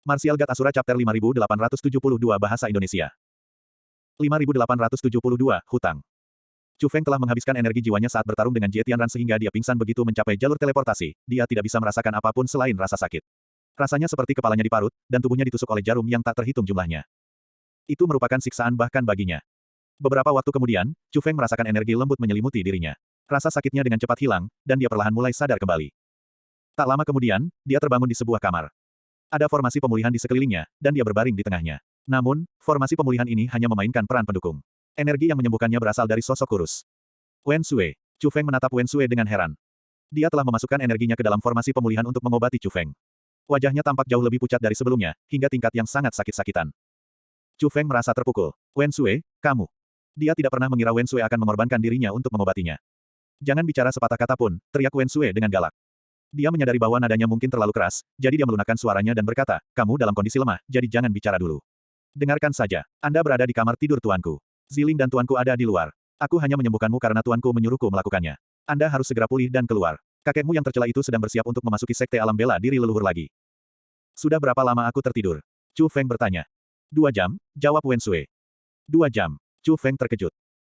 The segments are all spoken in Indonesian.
Martial God Asura Chapter 5872 Bahasa Indonesia 5872, Hutang. Chu Feng telah menghabiskan energi jiwanya saat bertarung dengan Jie Tianran sehingga dia pingsan begitu mencapai jalur teleportasi, dia tidak bisa merasakan apapun selain rasa sakit. Rasanya seperti kepalanya diparut, dan tubuhnya ditusuk oleh jarum yang tak terhitung jumlahnya. Itu merupakan siksaan bahkan baginya. Beberapa waktu kemudian, Chu Feng merasakan energi lembut menyelimuti dirinya. Rasa sakitnya dengan cepat hilang, dan dia perlahan mulai sadar kembali. Tak lama kemudian, dia terbangun di sebuah kamar. Ada formasi pemulihan di sekelilingnya, dan dia berbaring di tengahnya. Namun, formasi pemulihan ini hanya memainkan peran pendukung. Energi yang menyembuhkannya berasal dari sosok kurus. Wen Sui. Chu Feng menatap Wen Sui dengan heran. Dia telah memasukkan energinya ke dalam formasi pemulihan untuk mengobati Chu Feng. Wajahnya tampak jauh lebih pucat dari sebelumnya, hingga tingkat yang sangat sakit-sakitan. Chu Feng merasa terpukul. Wen Sui, kamu. Dia tidak pernah mengira Wen Sui akan mengorbankan dirinya untuk mengobatinya. Jangan bicara sepatah kata pun, teriak Wen Sui dengan galak. Dia menyadari bahwa nadanya mungkin terlalu keras, jadi dia melunakkan suaranya dan berkata, kamu dalam kondisi lemah, jadi jangan bicara dulu. Dengarkan saja, Anda berada di kamar tidur tuanku. Ziling dan tuanku ada di luar. Aku hanya menyembuhkanmu karena tuanku menyuruhku melakukannya. Anda harus segera pulih dan keluar. Kakekmu yang tercela itu sedang bersiap untuk memasuki sekte alam bela diri leluhur lagi. Sudah berapa lama aku tertidur? Chu Feng bertanya. 2 jam, jawab Wen Sui. 2 jam. Chu Feng terkejut.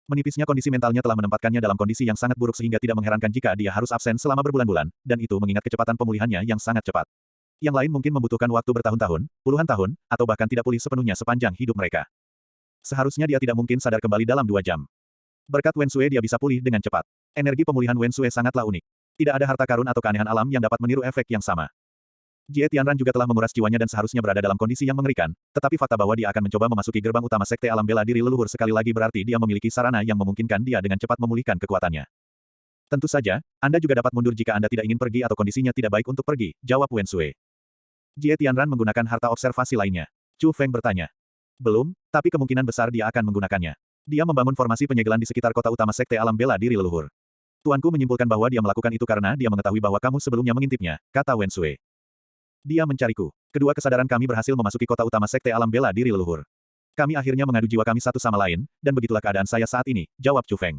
Menipisnya kondisi mentalnya telah menempatkannya dalam kondisi yang sangat buruk sehingga tidak mengherankan jika dia harus absen selama berbulan-bulan, dan itu mengingat kecepatan pemulihannya yang sangat cepat. Yang lain mungkin membutuhkan waktu bertahun-tahun, puluhan tahun, atau bahkan tidak pulih sepenuhnya sepanjang hidup mereka. Seharusnya dia tidak mungkin sadar kembali dalam 2 jam. Berkat Wen Sui dia bisa pulih dengan cepat. Energi pemulihan Wen Sui sangatlah unik. Tidak ada harta karun atau keanehan alam yang dapat meniru efek yang sama. Jie Tianran juga telah menguras jiwanya dan seharusnya berada dalam kondisi yang mengerikan, tetapi fakta bahwa dia akan mencoba memasuki gerbang utama sekte alam bela diri leluhur sekali lagi berarti dia memiliki sarana yang memungkinkan dia dengan cepat memulihkan kekuatannya. Tentu saja, Anda juga dapat mundur jika Anda tidak ingin pergi atau kondisinya tidak baik untuk pergi, jawab Wen Sui. Jie Tianran menggunakan harta observasi lainnya. Chu Feng bertanya. Belum, tapi kemungkinan besar dia akan menggunakannya. Dia membangun formasi penyegelan di sekitar kota utama sekte alam bela diri leluhur. Tuanku menyimpulkan bahwa dia melakukan itu karena dia mengetahui bahwa kamu sebelumnya mengintipnya, kata Wen Sui. Dia mencariku. Kedua kesadaran kami berhasil memasuki kota utama sekte alam bela diri leluhur. Kami akhirnya mengadu jiwa kami satu sama lain, dan begitulah keadaan saya saat ini, jawab Chu Feng.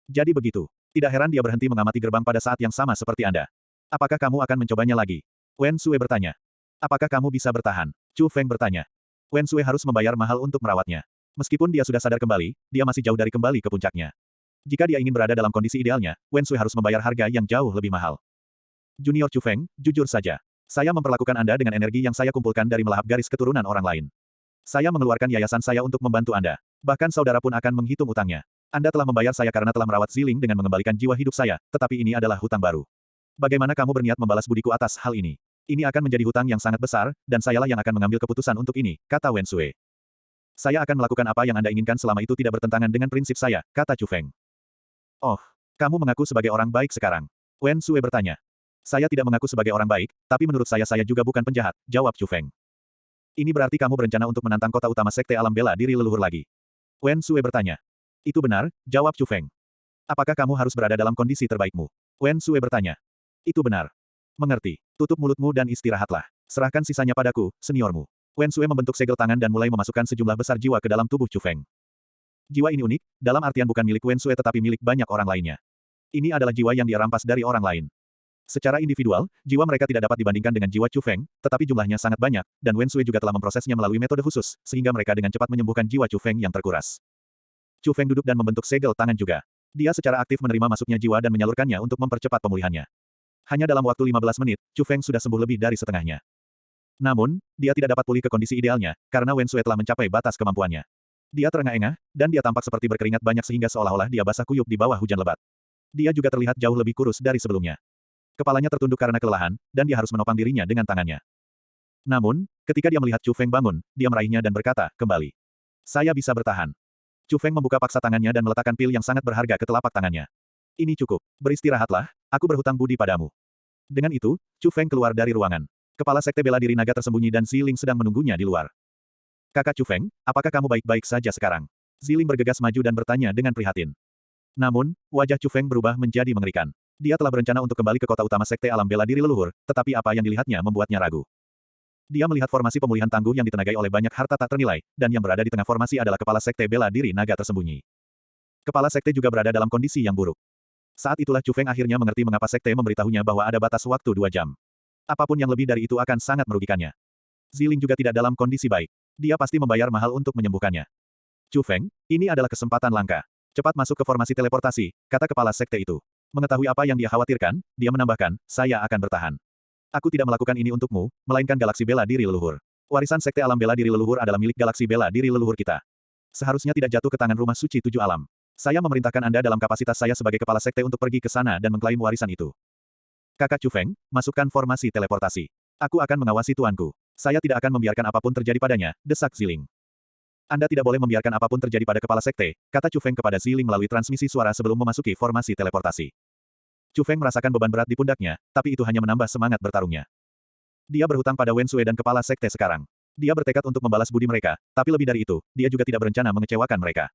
Jadi begitu. Tidak heran dia berhenti mengamati gerbang pada saat yang sama seperti Anda. Apakah kamu akan mencobanya lagi? Wen Sui bertanya. Apakah kamu bisa bertahan? Chu Feng bertanya. Wen Sui harus membayar mahal untuk merawatnya. Meskipun dia sudah sadar kembali, dia masih jauh dari kembali ke puncaknya. Jika dia ingin berada dalam kondisi idealnya, Wen Sui harus membayar harga yang jauh lebih mahal. Junior Chu Feng, jujur saja. Saya memperlakukan Anda dengan energi yang saya kumpulkan dari melahap garis keturunan orang lain. Saya mengeluarkan yayasan saya untuk membantu Anda. Bahkan saudara pun akan menghitung utangnya. Anda telah membayar saya karena telah merawat Ziling dengan mengembalikan jiwa hidup saya, tetapi ini adalah hutang baru. Bagaimana kamu berniat membalas budiku atas hal ini? Ini akan menjadi hutang yang sangat besar, dan sayalah yang akan mengambil keputusan untuk ini, kata Wen Sui. Saya akan melakukan apa yang Anda inginkan selama itu tidak bertentangan dengan prinsip saya, kata Chu Feng. Oh, kamu mengaku sebagai orang baik sekarang. Wen Sui bertanya. Saya tidak mengaku sebagai orang baik, tapi menurut saya juga bukan penjahat, jawab Chu Feng. Ini berarti kamu berencana untuk menantang kota utama sekte alam bela diri leluhur lagi. Wen Sui bertanya. Itu benar, jawab Chu Feng. Apakah kamu harus berada dalam kondisi terbaikmu? Wen Sui bertanya. Itu benar. Mengerti. Tutup mulutmu dan istirahatlah. Serahkan sisanya padaku, seniormu. Wen Sui membentuk segel tangan dan mulai memasukkan sejumlah besar jiwa ke dalam tubuh Chu Feng. Jiwa ini unik, dalam artian bukan milik Wen Sui tetapi milik banyak orang lainnya. Ini adalah jiwa yang dia rampas dari orang lain. Secara individual, jiwa mereka tidak dapat dibandingkan dengan jiwa Chu Feng, tetapi jumlahnya sangat banyak, dan Wen Sui juga telah memprosesnya melalui metode khusus, sehingga mereka dengan cepat menyembuhkan jiwa Chu Feng yang terkuras. Chu Feng duduk dan membentuk segel tangan juga. Dia secara aktif menerima masuknya jiwa dan menyalurkannya untuk mempercepat pemulihannya. Hanya dalam waktu 15 menit, Chu Feng sudah sembuh lebih dari setengahnya. Namun, dia tidak dapat pulih ke kondisi idealnya, karena Wen Sui telah mencapai batas kemampuannya. Dia terengah-engah, dan dia tampak seperti berkeringat banyak sehingga seolah-olah dia basah kuyup di bawah hujan lebat. Dia juga terlihat jauh lebih kurus dari sebelumnya. Kepalanya tertunduk karena kelelahan, dan dia harus menopang dirinya dengan tangannya. Namun, ketika dia melihat Chu Feng bangun, dia meraihnya dan berkata, kembali. Saya bisa bertahan. Chu Feng membuka paksa tangannya dan meletakkan pil yang sangat berharga ke telapak tangannya. Ini cukup. Beristirahatlah, aku berhutang budi padamu. Dengan itu, Chu Feng keluar dari ruangan. Kepala sekte bela diri naga tersembunyi dan Ziling sedang menunggunya di luar. Kakak Chu Feng, apakah kamu baik-baik saja sekarang? Ziling bergegas maju dan bertanya dengan prihatin. Namun, wajah Chu Feng berubah menjadi mengerikan. Dia telah berencana untuk kembali ke kota utama sekte alam bela diri leluhur, tetapi apa yang dilihatnya membuatnya ragu. Dia melihat formasi pemulihan tangguh yang ditenagai oleh banyak harta tak ternilai, dan yang berada di tengah formasi adalah kepala sekte bela diri naga tersembunyi. Kepala sekte juga berada dalam kondisi yang buruk. Saat itulah Chu Feng akhirnya mengerti mengapa sekte memberitahunya bahwa ada batas waktu 2 jam. Apapun yang lebih dari itu akan sangat merugikannya. Ziling juga tidak dalam kondisi baik. Dia pasti membayar mahal untuk menyembuhkannya. Chu Feng, ini adalah kesempatan langka. Cepat masuk ke formasi teleportasi, kata kepala sekte itu. Mengetahui apa yang dia khawatirkan, dia menambahkan, saya akan bertahan. Aku tidak melakukan ini untukmu, melainkan galaksi bela diri leluhur. Warisan sekte alam bela diri leluhur adalah milik galaksi bela diri leluhur kita. Seharusnya tidak jatuh ke tangan rumah suci tujuh alam. Saya memerintahkan Anda dalam kapasitas saya sebagai kepala sekte untuk pergi ke sana dan mengklaim warisan itu. Kakak Chu Feng, masukkan formasi teleportasi. Aku akan mengawasi tuanku. Saya tidak akan membiarkan apapun terjadi padanya, desak Ziling. Anda tidak boleh membiarkan apapun terjadi pada kepala sekte, kata Chu Feng kepada Ziling melalui transmisi suara sebelum memasuki formasi teleportasi. Chu Feng merasakan beban berat di pundaknya, tapi itu hanya menambah semangat bertarungnya. Dia berhutang pada Wen Sui dan kepala sekte sekarang. Dia bertekad untuk membalas budi mereka, tapi lebih dari itu, dia juga tidak berencana mengecewakan mereka.